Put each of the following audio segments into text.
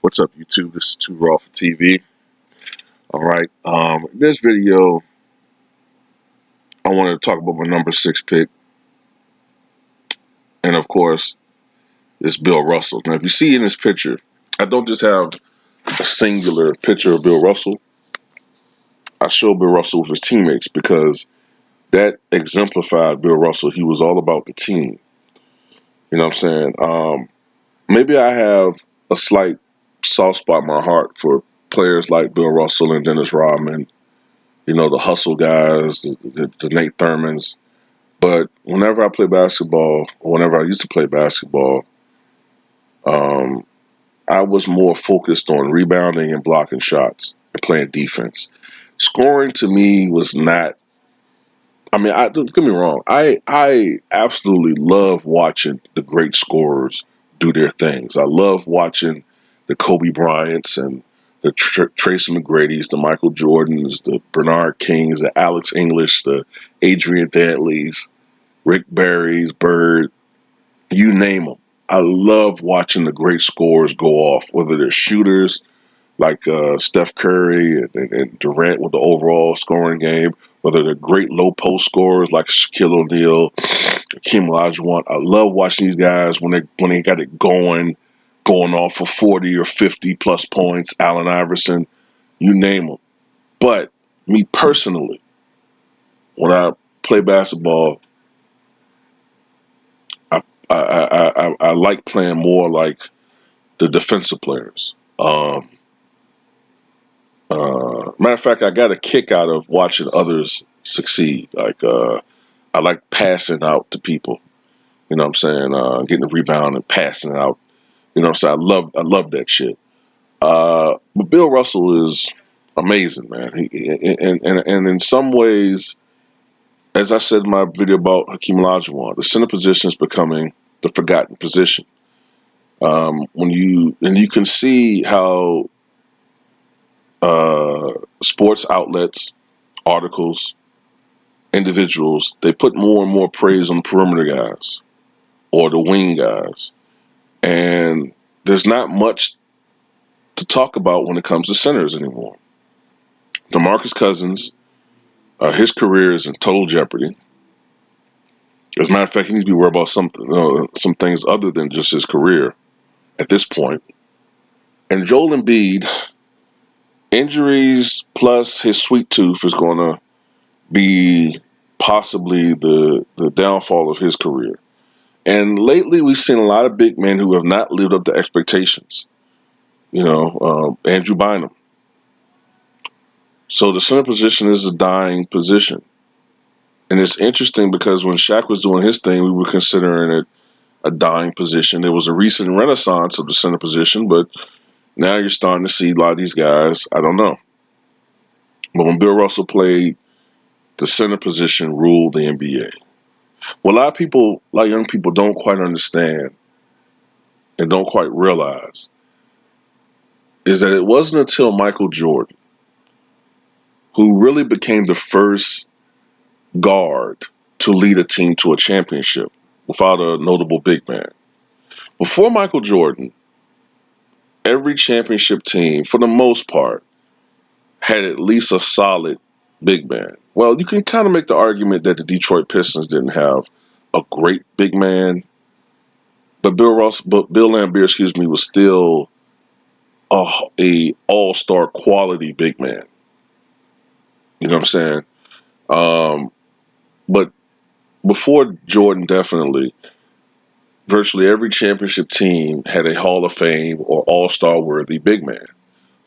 What's up, YouTube? This is Too Raw for TV. All right. In this video, I wanted to talk about my number 6 pick, and of course, it's Bill Russell. Now, if you see in this picture, I don't just have a singular picture of Bill Russell. I show Bill Russell with his teammates because that exemplified Bill Russell. He was all about the team. You know what I'm saying? Maybe I have a slight soft spot in my heart for players like Bill Russell and Dennis Rodman. You know, the hustle guys, the Nate Thurmans. But whenever I play basketball, or whenever I used to play basketball, um, I was more focused on rebounding and blocking shots and playing defense. Scoring to me was not. I mean, don't get me wrong. I absolutely love watching the great scorers do their things. I love watching the Kobe Bryants and the Tracy McGrady's, the Michael Jordans, the Bernard Kings, the Alex English, the Adrian Dantleys, Rick Barry's, Bird, you name them. I love watching the great scorers go off, whether they're shooters like Steph Curry and Durant with the overall scoring game, whether they're great low post scorers like Shaquille O'Neal, Hakeem Olajuwon. I love watching these guys when they got it going off for 40 or 50 plus points. Allen Iverson, you name them. But me personally, when I play basketball, I like playing more like the defensive players. Matter of fact, I got a kick out of watching others succeed. I like passing out to people. You know what I'm saying? Getting a rebound and passing it out. You know what I'm saying? I love that shit. But Bill Russell is amazing, man. And in some ways, as I said in my video about Hakeem Olajuwon, the center position is becoming the forgotten position. You can see how sports outlets, articles, individuals, they put more and more praise on the perimeter guys or the wing guys. And there's not much to talk about when it comes to centers anymore. DeMarcus Cousins, his career is in total jeopardy. As a matter of fact, he needs to be worried about some things other than just his career at this point. And Joel Embiid, injuries plus his sweet tooth is going to be possibly the downfall of his career. And lately, we've seen a lot of big men who have not lived up to expectations. Andrew Bynum. So the center position is a dying position. And it's interesting because when Shaq was doing his thing, we were considering it a dying position. There was a recent renaissance of the center position, but now you're starting to see a lot of these guys, I don't know. But when Bill Russell played, the center position ruled the NBA. What a lot of people, a lot of young people don't quite understand and don't quite realize is that it wasn't until Michael Jordan, who really became the first guard to lead a team to a championship without a notable big man. Before Michael Jordan, every championship team, for the most part, had at least a solid big man. Well, you can kind of make the argument that the Detroit Pistons didn't have a great big man, but Bill Laimbeer, was still a all-star quality big man. You know what I'm saying? But before Jordan, definitely, virtually every championship team had a Hall of Fame or All-Star worthy big man.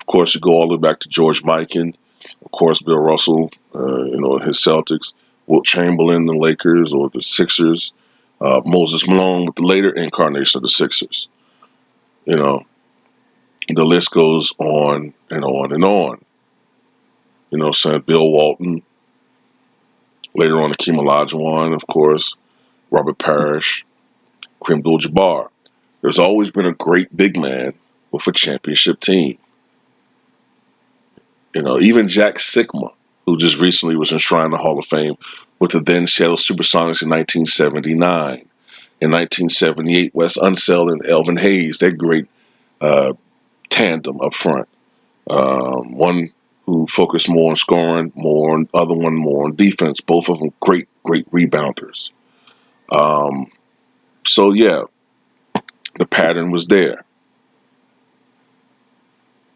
Of course, you go all the way back to George Mikan, of course, Bill Russell, his Celtics, Wilt Chamberlain, the Lakers or the Sixers, Moses Malone with the later incarnation of the Sixers. You know, the list goes on and on and on. You know what I'm saying? Bill Walton, later on Hakeem Olajuwon, of course, Robert Parrish, Abdul-Jabbar. There's always been a great big man with a championship team. You know, even Jack Sikma, who just recently was enshrined in the Hall of Fame with the then Seattle Supersonics in 1979. In 1978, Wes Unseld and Elvin Hayes, that great tandem up front. One who focused more on scoring, other one more on defense. Both of them great rebounders. Um, so yeah, the pattern was there.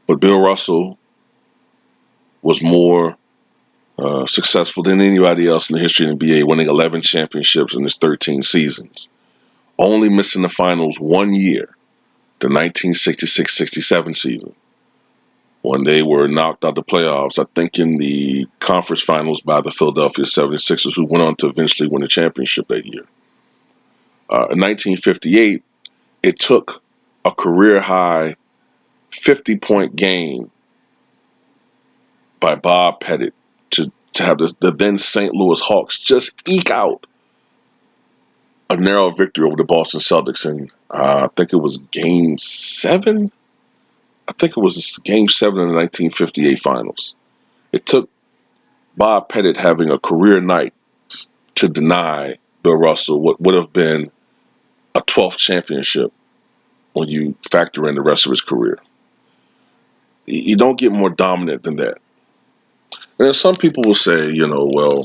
But Bill Russell was more successful than anybody else in the history of the NBA, winning 11 championships in his 13 seasons, only missing the finals 1 year, the 1966-67 season, when they were knocked out the playoffs, I think in the conference finals by the Philadelphia 76ers, who went on to eventually win the championship that year. In 1958, it took a career-high 50-point game by Bob Pettit to have the then St. Louis Hawks just eke out a narrow victory over the Boston Celtics in, I think it was Game 7. I think it was Game 7 in the 1958 finals. It took Bob Pettit having a career night to deny Bill Russell what would have been a 12th championship when you factor in the rest of his career. You don't get more dominant than that. And some people will say, well,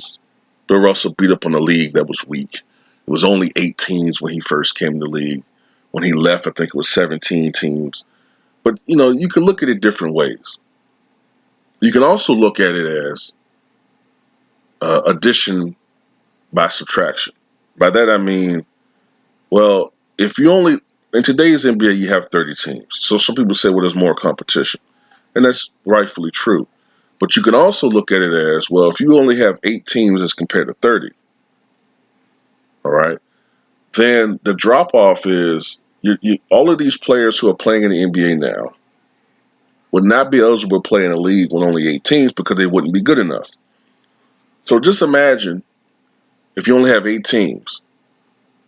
Bill Russell beat up on a league that was weak. It was only 8 teams when he first came to the league. When he left, I think it was 17 teams. But, you can look at it different ways. You can also look at it as addition by subtraction. By that I mean, well, if you only, in today's NBA, you have 30 teams. So some people say, well, there's more competition. And that's rightfully true. But you can also look at it as, well, if you only have 8 teams as compared to 30, all right, then the drop off is all of these players who are playing in the NBA now would not be eligible to play in a league with only 8 teams because they wouldn't be good enough. So just imagine if you only have 8 teams.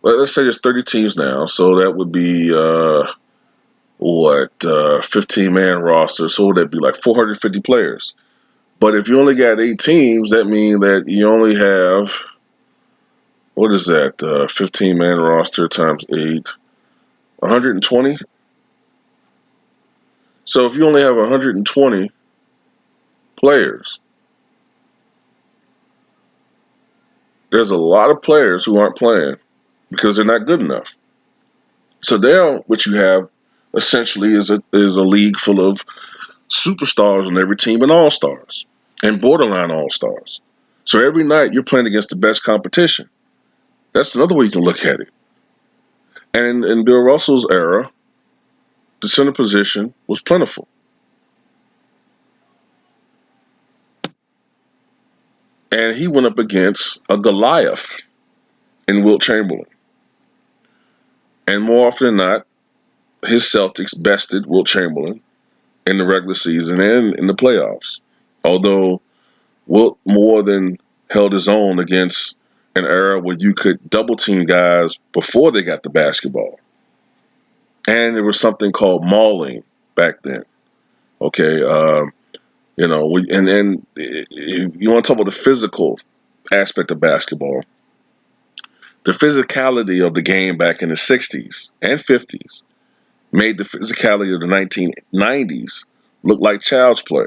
Let's say there's 30 teams now, so that would be 15-man roster. So would that be like 450 players? But if you only got 8 teams, that means that you only have, what is that? 15-man roster times 8, 120. So if you only have 120 players, there's a lot of players who aren't playing because they're not good enough. So there, what you have essentially is a league full of superstars on every team and all-stars and borderline all-stars. So every night you're playing against the best competition. That's another way you can look at it. And in Bill Russell's era, the center position was plentiful. And he went up against a Goliath in Wilt Chamberlain. And more often than not, his Celtics bested Wilt Chamberlain in the regular season and in the playoffs. Although Wilt more than held his own against an era where you could double team guys before they got the basketball. And there was something called mauling back then. Okay, and you want to talk about the physical aspect of basketball. The physicality of the game back in the 60s and 50s made the physicality of the 1990s look like child's play.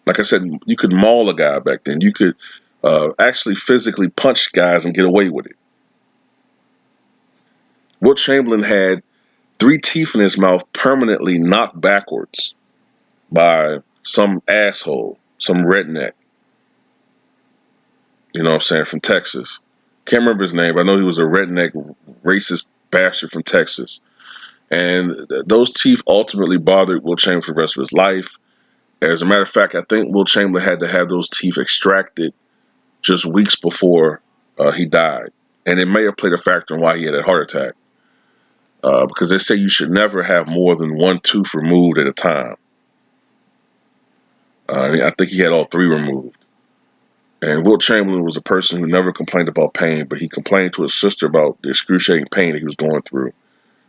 Like I said, you could maul a guy back then. You could actually physically punch guys and get away with it. Wilt Chamberlain had 3 teeth in his mouth permanently knocked backwards by some asshole, some redneck, you know what I'm saying, from Texas. Can't remember his name, but I know he was a redneck, racist bastard from Texas. And those teeth ultimately bothered Wilt Chamberlain for the rest of his life. As a matter of fact, I think Wilt Chamberlain had to have those teeth extracted just weeks before he died. And it may have played a factor in why he had a heart attack. Because they say you should never have more than 1 tooth removed at a time. I think he had all 3 removed. And Wilt Chamberlain was a person who never complained about pain, but he complained to his sister about the excruciating pain that he was going through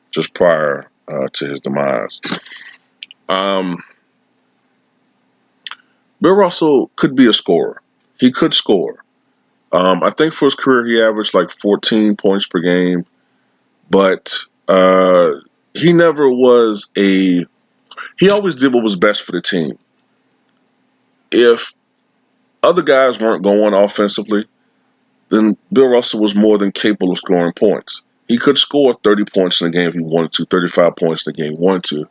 just prior to his demise. Bill Russell could be a scorer. He could score. I think for his career he averaged like 14 points per game, but he never was a He always did what was best for the team. If other guys weren't going offensively, then Bill Russell was more than capable of scoring points. He could score 30 points in a game if he wanted to, 35 points in a game if he wanted to.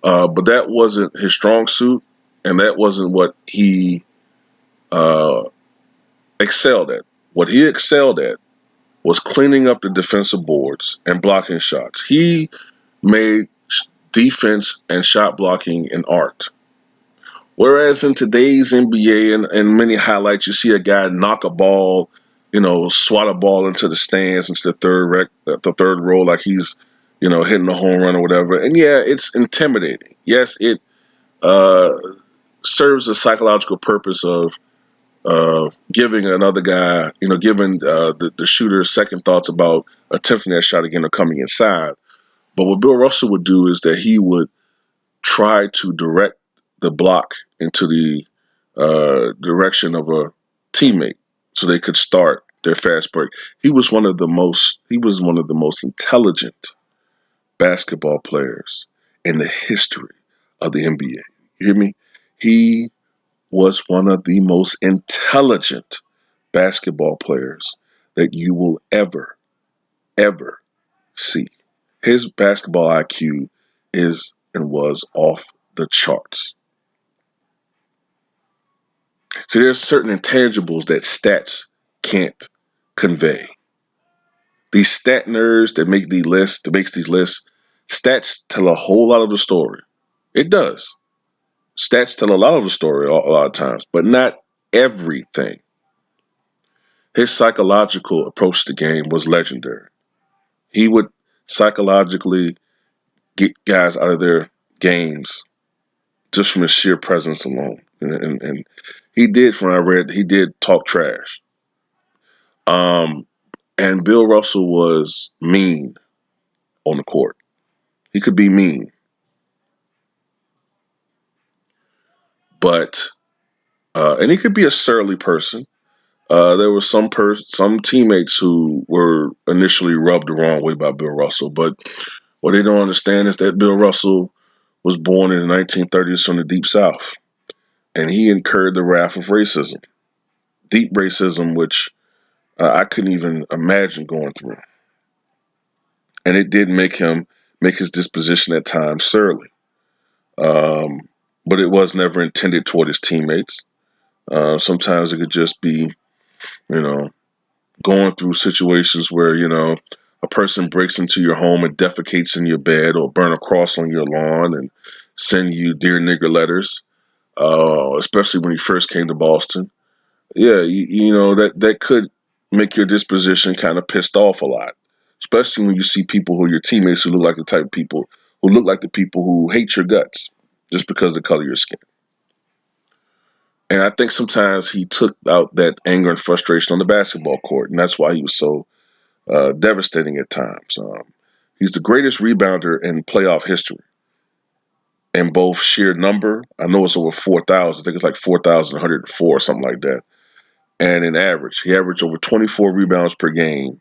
But that wasn't his strong suit, and that wasn't what he uh, excelled at. What he excelled at was cleaning up the defensive boards and blocking shots. He made defense and shot blocking an art. Whereas in today's NBA and many highlights, you see a guy knock a ball, swat a ball into the stands, into the third row, like he's, hitting a home run or whatever. And yeah, it's intimidating. Yes, it uh, serves a psychological purpose of giving another guy, giving the shooter second thoughts about attempting that shot again or coming inside. But what Bill Russell would do is that he would try to direct the block into the direction of a teammate so they could start their fast break. He was one of the most intelligent basketball players in the history of the NBA. You hear me? He was one of the most intelligent basketball players that you will ever see. His basketball IQ is and was off the charts. So there's certain intangibles that stats can't convey. These stat nerds that makes these lists, stats tell a whole lot of the story. It does. Stats tell a lot of the story a lot of times, but not everything. His psychological approach to the game was legendary. He would psychologically get guys out of their games just from his sheer presence alone. And he did, from what I read, he did talk trash. Um, and Bill Russell was mean on the court. He could be mean, but and he could be a surly person. There were some teammates who were initially rubbed the wrong way by Bill Russell, but what they don't understand is that Bill Russell was born in the 1930s from the Deep South, and he incurred the wrath of racism, deep racism, which I couldn't even imagine going through. And it did make his disposition at times surly. Um, but it was never intended toward his teammates. Sometimes it could just be, you know, going through situations where, a person breaks into your home and defecates in your bed or burn a cross on your lawn and send you dear nigger letters, especially when he first came to Boston. Yeah, that could make your disposition kind of pissed off a lot, especially when you see people who are your teammates who look like the type of people who look like the people who hate your guts just because of the color of your skin. And I think sometimes he took out that anger and frustration on the basketball court, and that's why he was so devastating at times. He's the greatest rebounder in playoff history in both sheer number. I know it's over 4,000. I think it's like 4,104 or something like that. And in average, he averaged over 24 rebounds per game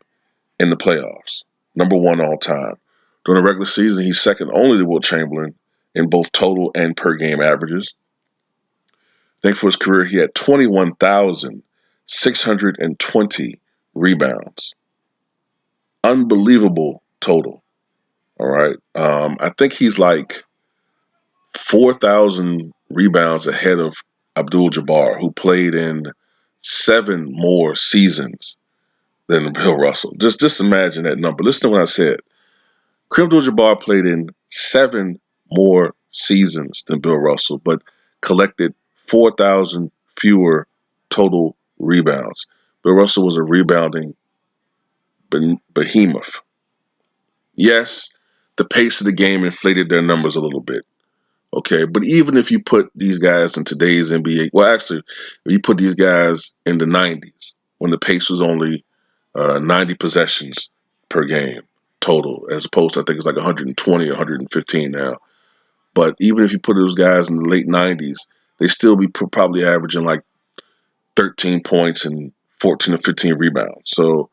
in the playoffs. Number one all time. During the regular season, he's second only to Wilt Chamberlain in both total and per game averages. I think for his career, he had 21,620 rebounds. Unbelievable total. All right. I think he's like 4,000 rebounds ahead of Abdul-Jabbar, who played in 7 more seasons than Bill Russell. Just imagine that number. Listen to what I said. Kareem Abdul-Jabbar played in 7 more seasons than Bill Russell, but collected 4,000 fewer total rebounds. Bill Russell was a rebounding behemoth. Yes, the pace of the game inflated their numbers a little bit. Okay, but even if you put these guys in today's NBA, well, actually, if you put these guys in the 90s, when the pace was only 90 possessions per game total, as opposed to, I think it's like 120 or 115 now. But even if you put those guys in the late 90s, they still be probably averaging like 13 points and 14 or 15 rebounds. So,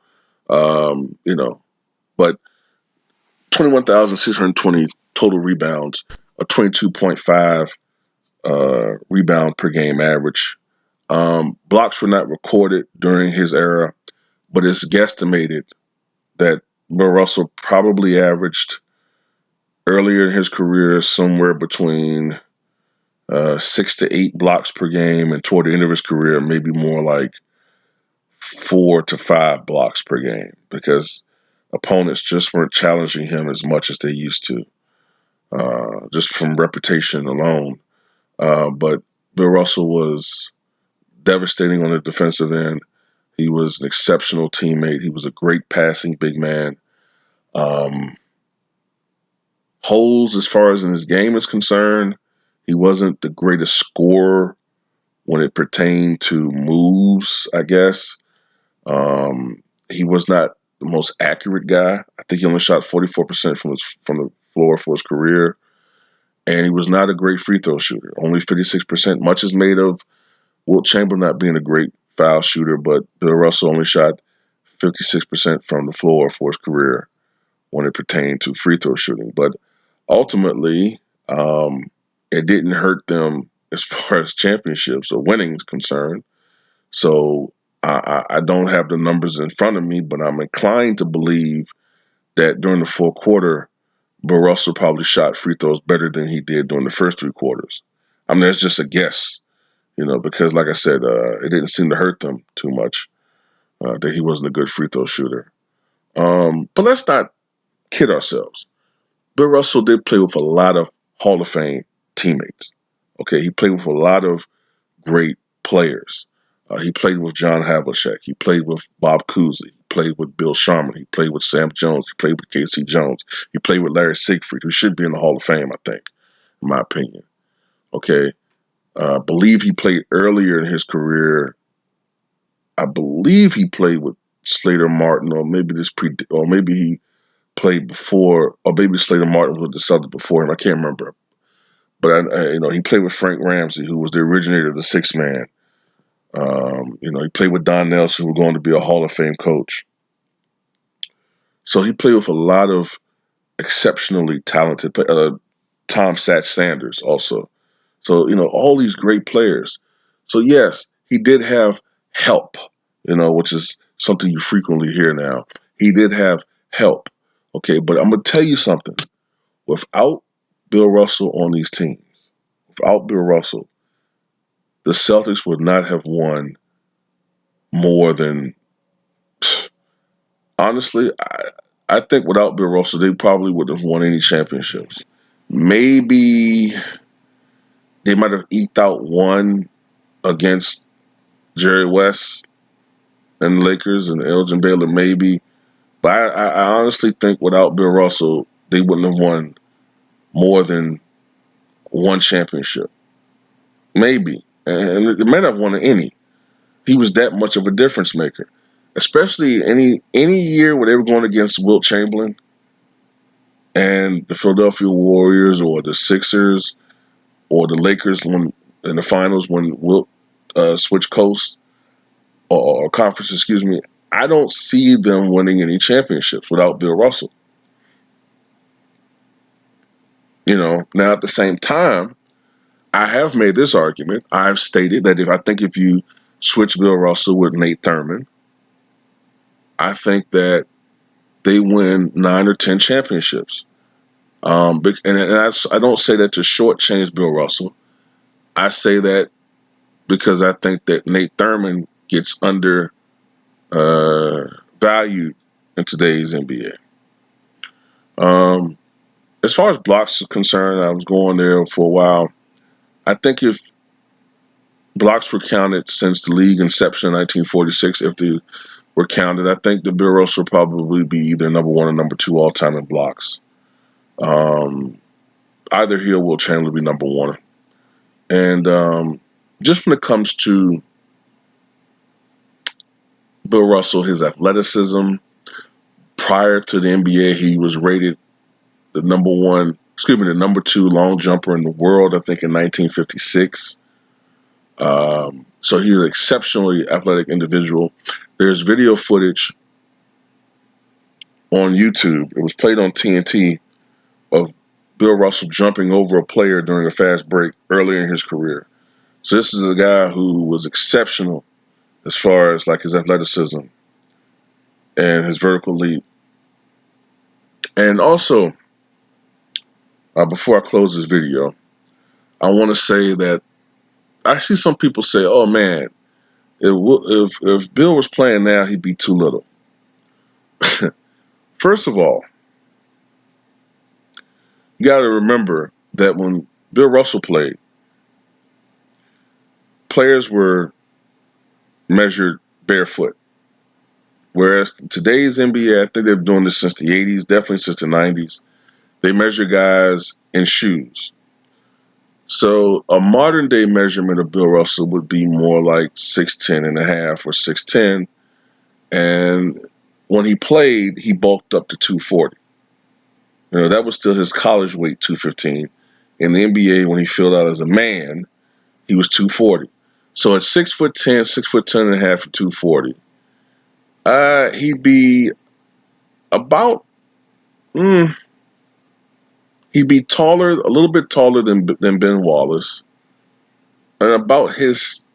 but 21,620 total rebounds a 22.5 rebound per game average. Blocks were not recorded during his era, but it's guesstimated that Bill Russell probably averaged earlier in his career somewhere between 6 to 8 blocks per game, and toward the end of his career, maybe more like 4 to 5 blocks per game, because opponents just weren't challenging him as much as they used to, just from reputation alone. But Bill Russell was devastating on the defensive end. He was an exceptional teammate. He was a great passing big man. Um, Holes as far as in his game is concerned, he wasn't the greatest scorer when it pertained to moves, I guess. He was not the most accurate guy. I think he only shot 44% from the floor for his career. And he was not a great free throw shooter. Only 56%. Much is made of Wilt Chamberlain not being a great foul shooter, but Bill Russell only shot 56% from the floor for his career when it pertained to free throw shooting. But ultimately, it didn't hurt them as far as championships or winning is concerned. So I don't have the numbers in front of me, but I'm inclined to believe that during the fourth quarter, Bill Russell probably shot free throws better than he did during the first 3 quarters. I mean, that's just a guess, because like I said, it didn't seem to hurt them too much that he wasn't a good free throw shooter. But let's not kid ourselves. Bill Russell did play with a lot of Hall of Fame teammates. Okay, he played with a lot of great players. He played with John Havlicek. He played with Bob Cousy. He played with Bill Sharman. He played with Sam Jones. He played with K.C. Jones. He played with Larry Siegfried, who should be in the Hall of Fame, I think, in my opinion. Okay, believe he played earlier in his career. I believe he played with Slater Martin, or maybe he played before, or maybe Slater Martin was with the Celtics before him. I can't remember. But he played with Frank Ramsey, who was the originator of the six man. He played with Don Nelson, who was going to be a Hall of Fame coach. So he played with a lot of exceptionally talented. Tom Satch Sanders also. So all these great players. So yes, he did have help. Which is something you frequently hear now. He did have help. Okay, but I'm gonna tell you something. Without Bill Russell on these teams, without Bill Russell, the Celtics would not have won more than, honestly, I think without Bill Russell, they probably wouldn't have won any championships. Maybe they might have eked out one against Jerry West and the Lakers and Elgin Baylor, maybe. But I honestly think without Bill Russell, they wouldn't have won more than one championship. Maybe. And they might not have won any. He was that much of a difference maker. Especially any year where they were going against Wilt Chamberlain and the Philadelphia Warriors or the Sixers or the Lakers in the finals when Wilt switched coasts or conference, excuse me. I don't see them winning any championships without Bill Russell. Now at the same time, I have made this argument. I've stated that if you switch Bill Russell with Nate Thurmond, I think that they win 9 or 10 championships. And I don't say that to shortchange Bill Russell. I say that because I think that Nate Thurmond gets valued in today's NBA. As far as blocks are concerned, I was going there for a while. I think if blocks were counted since the league inception in 1946, if they were counted, I think that Bill Russell would probably be either number 1 or number 2 all time in blocks. Either he or Will Chamberlain would be number 1. And just when it comes to Bill Russell, his athleticism, prior to the NBA, he was rated the number 2 long jumper in the world, I think in 1956. So he's an exceptionally athletic individual. There's video footage on YouTube. It was played on TNT of Bill Russell jumping over a player during a fast break earlier in his career. So this is a guy who was exceptional as far as like his athleticism and his vertical leap. And also, before I close this video, I want to say that I see some people say, "Oh man, if Bill was playing now, he'd be too little." First of all, you got to remember that when Bill Russell played, players were measured barefoot. Whereas in today's NBA, I think they've been doing this since the 80s, definitely since the 90s. They measure guys in shoes. So a modern day measurement of Bill Russell would be more like 6'10 and a half or 6'10. And when he played, he bulked up to 240. That was still his college weight, 215. In the NBA, when he filled out as a man, he was 240. So at 6'10", 6'10 and a half, and 240, he'd be about, he'd be taller, a little bit taller than Ben Wallace, and about his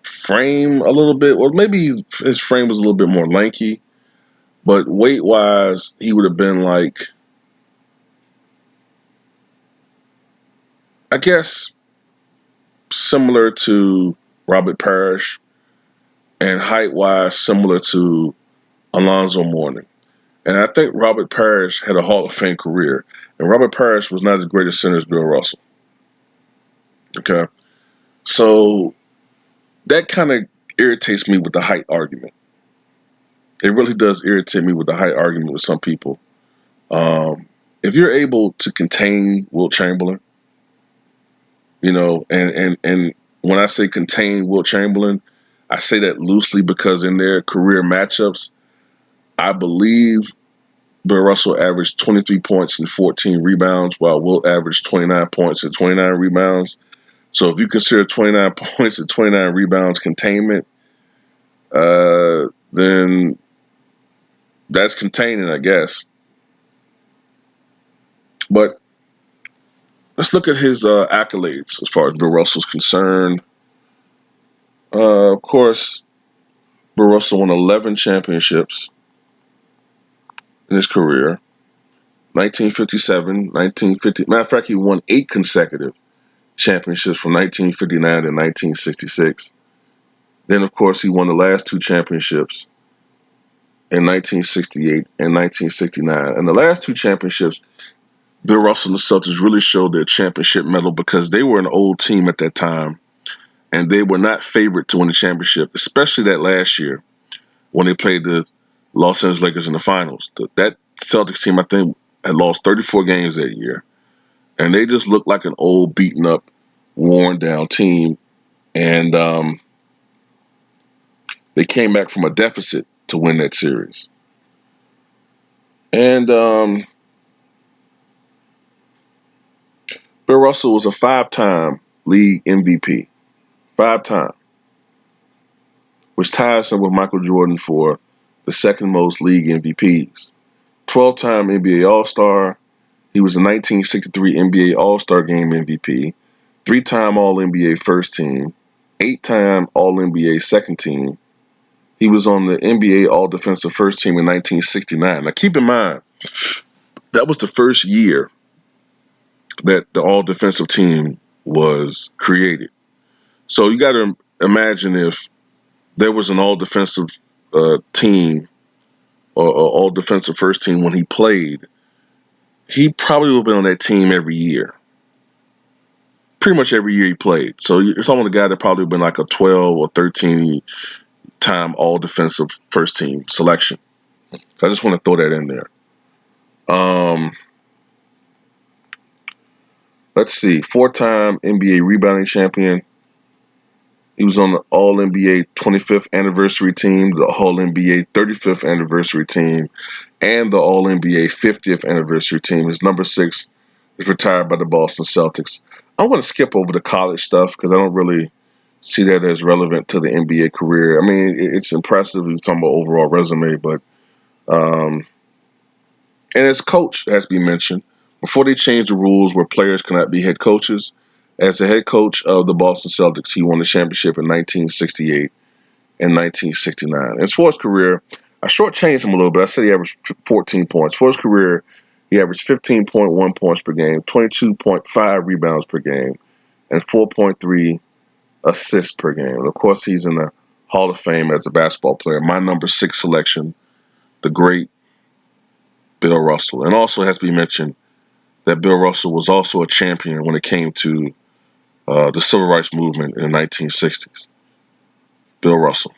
frame a little bit. Well, maybe his frame was a little bit more lanky, but weight-wise, he would have been like, I guess, similar to Robert Parrish, and height-wise, similar to Alonzo Mourning. And I think Robert Parrish had a Hall of Fame career, and Robert Parrish was not as great a center as Bill Russell. Okay? So that kind of irritates me with the height argument. It really does irritate me with the height argument with some people. If you're able to contain Wilt Chamberlain, and when I say contain Wilt Chamberlain, I say that loosely because in their career matchups, I believe Bill Russell averaged 23 points and 14 rebounds, while Wilt averaged 29 points and 29 rebounds. So if you consider 29 points and 29 rebounds containment, then that's containing, I guess. But let's look at his accolades as far as Bill Russell's concerned. Of course, Bill Russell won 11 championships in his career. 1957, 1950. Matter of fact, he won 8 consecutive championships from 1959 to 1966. Then, of course, he won the last 2 championships in 1968 and 1969. And the last 2 championships, Bill Russell and the Celtics really showed their championship mettle because they were an old team at that time, and they were not favored to win the championship, especially that last year when they played the Los Angeles Lakers in the finals. That Celtics team, I think, had lost 34 games that year, and they just looked like an old, beaten up, worn down team. And they came back from a deficit to win that series. And Bill Russell was a 5-time league MVP. 5-time. Which ties him with Michael Jordan for the second most league MVPs. 12-time NBA All-Star. He was a 1963 NBA All-Star Game MVP. 3-time All-NBA First Team. 8-time All-NBA Second Team. He was on the NBA All-Defensive First Team in 1969. Now keep in mind, that was the first year that the All-Defensive Team was created. So you got to imagine if there was an All-Defensive team or All-Defensive First Team when he played, he probably would have been on that team every year. Pretty much every year he played. So you're talking about a guy that probably would have been like a 12 or 13-time All-Defensive First Team selection. So I just want to throw that in there. Let's see. 4-time NBA rebounding champion. He was on the All-NBA 25th anniversary team, the All-NBA 35th anniversary team, and the All-NBA 50th anniversary team. His number 6 is retired by the Boston Celtics. I'm going to skip over the college stuff because I don't really see that as relevant to the NBA career. I mean, it's impressive. We're talking about overall resume, but and his coach has to be mentioned, Before they changed the rules where players cannot be head coaches, as the head coach of the Boston Celtics, he won the championship in 1968 and 1969. As for his career, I shortchanged him a little bit. I said he averaged 14 points. For his career, he averaged 15.1 points per game, 22.5 rebounds per game, and 4.3 assists per game. And of course, he's in the Hall of Fame as a basketball player. My number 6 selection, the great Bill Russell. And also it has to be mentioned that Bill Russell was also a champion when it came to the civil rights movement in the 1960s. Bill Russell.